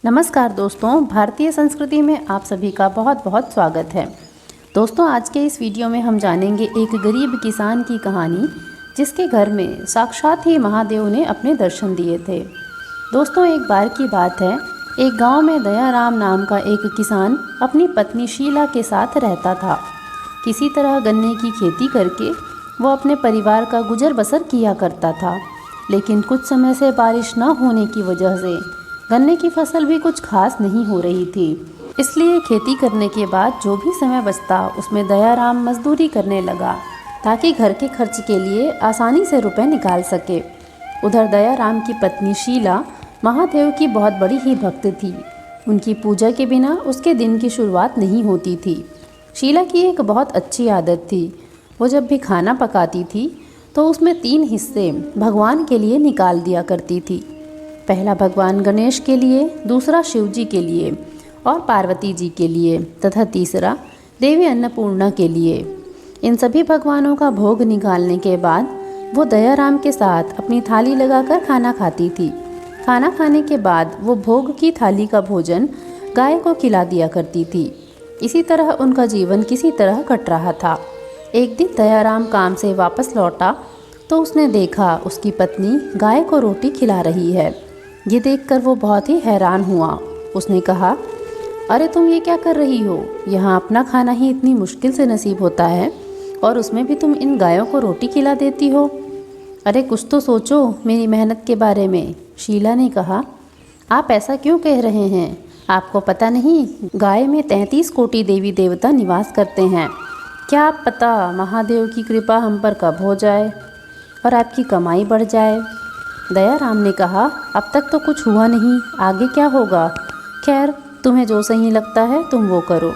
नमस्कार दोस्तों, भारतीय संस्कृति में आप सभी का बहुत बहुत स्वागत है। दोस्तों, आज के इस वीडियो में हम जानेंगे एक गरीब किसान की कहानी, जिसके घर में साक्षात ही महादेव ने अपने दर्शन दिए थे। दोस्तों, एक बार की बात है, एक गांव में दयाराम नाम का एक किसान अपनी पत्नी शीला के साथ रहता था। किसी तरह गन्ने की खेती करके वो अपने परिवार का गुजर बसर किया करता था, लेकिन कुछ समय से बारिश न होने की वजह से गन्ने की फसल भी कुछ खास नहीं हो रही थी। इसलिए खेती करने के बाद जो भी समय बचता उसमें दयाराम मजदूरी करने लगा, ताकि घर के खर्च के लिए आसानी से रुपए निकाल सके। उधर दयाराम की पत्नी शीला महादेव की बहुत बड़ी ही भक्त थी। उनकी पूजा के बिना उसके दिन की शुरुआत नहीं होती थी। शीला की एक बहुत अच्छी आदत थी। वो जब भी खाना पकाती थी तो उसमें 3 हिस्से भगवान के लिए निकाल दिया करती थी। पहला भगवान गणेश के लिए, दूसरा शिव जी के लिए और पार्वती जी के लिए, तथा तीसरा देवी अन्नपूर्णा के लिए। इन सभी भगवानों का भोग निकालने के बाद वो दयाराम के साथ अपनी थाली लगाकर खाना खाती थी। खाना खाने के बाद वो भोग की थाली का भोजन गाय को खिला दिया करती थी। इसी तरह उनका जीवन किसी तरह कट रहा था। एक दिन दयाराम काम से वापस लौटा तो उसने देखा उसकी पत्नी गाय को रोटी खिला रही है। ये देखकर वो बहुत ही हैरान हुआ। उसने कहा, अरे तुम ये क्या कर रही हो? यहाँ अपना खाना ही इतनी मुश्किल से नसीब होता है और उसमें भी तुम इन गायों को रोटी खिला देती हो। अरे कुछ तो सोचो मेरी मेहनत के बारे में। शीला ने कहा, आप ऐसा क्यों कह रहे हैं? आपको पता नहीं, गाय में 33 कोटि देवी देवता निवास करते हैं। क्या आप पता महादेव की कृपा हम पर कब हो जाए और आपकी कमाई बढ़ जाए। दयाराम ने कहा, अब तक तो कुछ हुआ नहीं, आगे क्या होगा? खैर, तुम्हें जो सही लगता है तुम वो करो।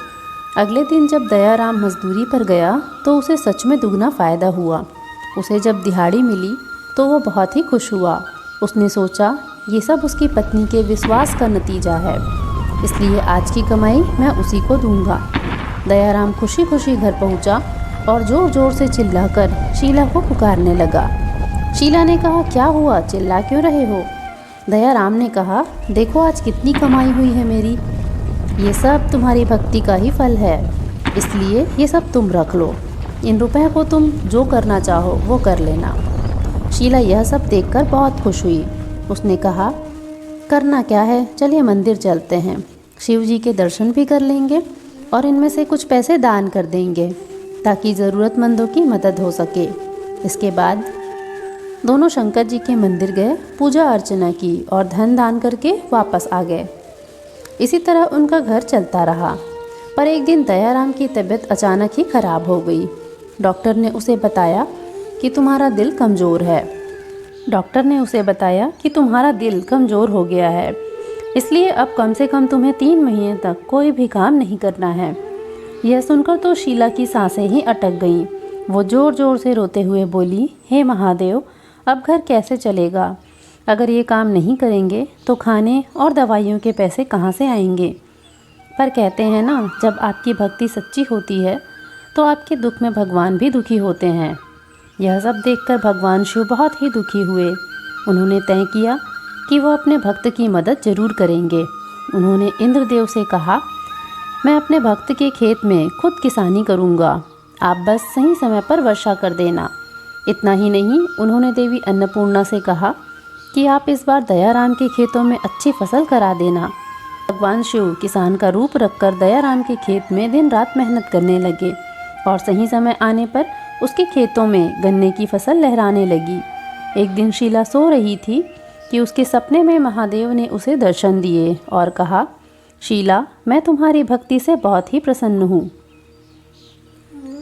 अगले दिन जब दयाराम मजदूरी पर गया तो उसे सच में दुगना फ़ायदा हुआ। उसे जब दिहाड़ी मिली तो वो बहुत ही खुश हुआ। उसने सोचा ये सब उसकी पत्नी के विश्वास का नतीजा है, इसलिए आज की कमाई मैं उसी को दूंगा। दयाराम खुशी खुशी घर पहुंचा और ज़ोर ज़ोर से चिल्लाकर शीला को पुकारने लगा। शीला ने कहा, क्या हुआ, चिल्ला क्यों रहे हो? दयाराम ने कहा, देखो आज कितनी कमाई हुई है मेरी। ये सब तुम्हारी भक्ति का ही फल है, इसलिए ये सब तुम रख लो। इन रुपए को तुम जो करना चाहो वो कर लेना। शीला यह सब देखकर बहुत खुश हुई। उसने कहा, करना क्या है, चलिए मंदिर चलते हैं, शिव जी के दर्शन भी कर लेंगे और इनमें से कुछ पैसे दान कर देंगे, ताकि ज़रूरतमंदों की मदद हो सके। इसके बाद दोनों शंकर जी के मंदिर गए, पूजा अर्चना की और धन दान करके वापस आ गए। इसी तरह उनका घर चलता रहा। पर एक दिन दयाराम की तबीयत अचानक ही खराब हो गई। डॉक्टर ने उसे बताया कि तुम्हारा दिल कमज़ोर हो गया है, इसलिए अब कम से कम तुम्हें 3 महीने तक कोई भी काम नहीं करना है। यह सुनकर तो शीला की सांसें ही अटक गईं। वो ज़ोर ज़ोर से रोते हुए बोली, हे महादेव, अब घर कैसे चलेगा? अगर ये काम नहीं करेंगे तो खाने और दवाइयों के पैसे कहाँ से आएंगे? पर कहते हैं ना, जब आपकी भक्ति सच्ची होती है तो आपके दुख में भगवान भी दुखी होते हैं। यह सब देखकर भगवान शिव बहुत ही दुखी हुए। उन्होंने तय किया कि वो अपने भक्त की मदद जरूर करेंगे। उन्होंने इंद्रदेव से कहा, मैं अपने भक्त के खेत में खुद किसानी करूँगा, आप बस सही समय पर वर्षा कर देना। इतना ही नहीं, उन्होंने देवी अन्नपूर्णा से कहा कि आप इस बार दयाराम के खेतों में अच्छी फसल करा देना। भगवान शिव किसान का रूप रखकर दयाराम के खेत में दिन रात मेहनत करने लगे और सही समय आने पर उसके खेतों में गन्ने की फसल लहराने लगी। एक दिन शीला सो रही थी कि उसके सपने में महादेव ने उसे दर्शन दिए और कहा, शीला, मैं तुम्हारी भक्ति से बहुत ही प्रसन्न हूँ,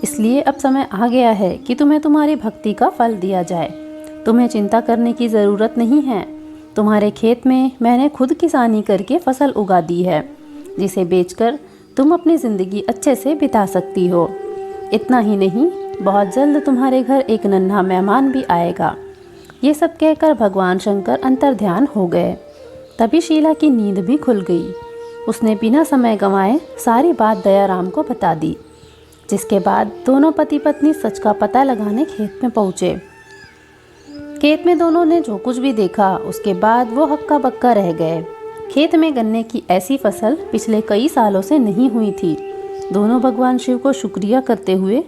इसलिए अब समय आ गया है कि तुम्हें तुम्हारी भक्ति का फल दिया जाए। तुम्हें चिंता करने की ज़रूरत नहीं है। तुम्हारे खेत में मैंने खुद किसानी करके फसल उगा दी है, जिसे बेचकर तुम अपनी ज़िंदगी अच्छे से बिता सकती हो। इतना ही नहीं, बहुत जल्द तुम्हारे घर एक नन्हा मेहमान भी आएगा। ये सब कहकर भगवान शंकर अंतर्ध्यान हो गए। तभी शीला की नींद भी खुल गई। उसने बिना समय गंवाए सारी बात दयाराम को बता दी, जिसके बाद दोनों पति पत्नी सच का पता लगाने खेत में पहुँचे। खेत में दोनों ने जो कुछ भी देखा उसके बाद वो हक्का बक्का रह गए। खेत में गन्ने की ऐसी फसल पिछले कई सालों से नहीं हुई थी। दोनों भगवान शिव को शुक्रिया करते हुए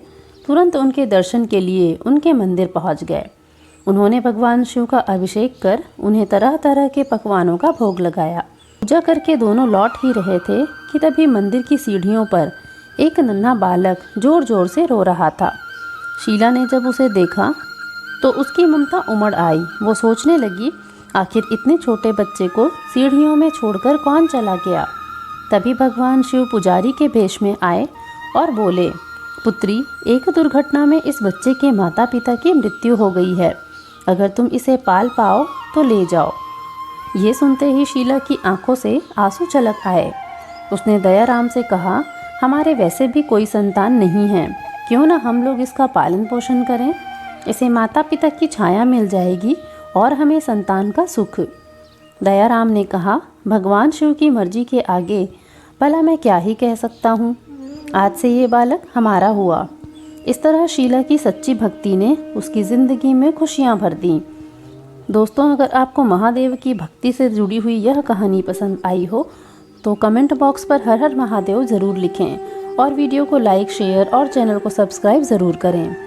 तुरंत उनके दर्शन के लिए उनके मंदिर पहुंच गए। उन्होंने भगवान शिव का अभिषेक कर उन्हें तरह तरह के पकवानों का भोग लगाया। पूजा करके दोनों लौट ही रहे थे कि तभी मंदिर की सीढ़ियों पर एक नन्हा बालक जोर जोर से रो रहा था। शीला ने जब उसे देखा तो उसकी ममता उमड़ आई। वो सोचने लगी, आखिर इतने छोटे बच्चे को सीढ़ियों में छोड़कर कौन चला गया। तभी भगवान शिव पुजारी के भेष में आए और बोले, पुत्री, एक दुर्घटना में इस बच्चे के माता पिता की मृत्यु हो गई है। अगर तुम इसे पाल पाओ तो ले जाओ। ये सुनते ही शीला की आंखों से आंसू छलक आए। उसने दयाराम से कहा, हमारे वैसे भी कोई संतान नहीं है, क्यों ना हम लोग इसका पालन पोषण करें। इसे माता पिता की छाया मिल जाएगी और हमें संतान का सुख। दयाराम ने कहा, भगवान शिव की मर्जी के आगे भला मैं क्या ही कह सकता हूँ। आज से ये बालक हमारा हुआ। इस तरह शीला की सच्ची भक्ति ने उसकी ज़िंदगी में खुशियाँ भर दी। दोस्तों, अगर आपको महादेव की भक्ति से जुड़ी हुई यह कहानी पसंद आई हो तो कमेंट बॉक्स पर हर हर महादेव ज़रूर लिखें और वीडियो को लाइक, शेयर और चैनल को सब्सक्राइब ज़रूर करें।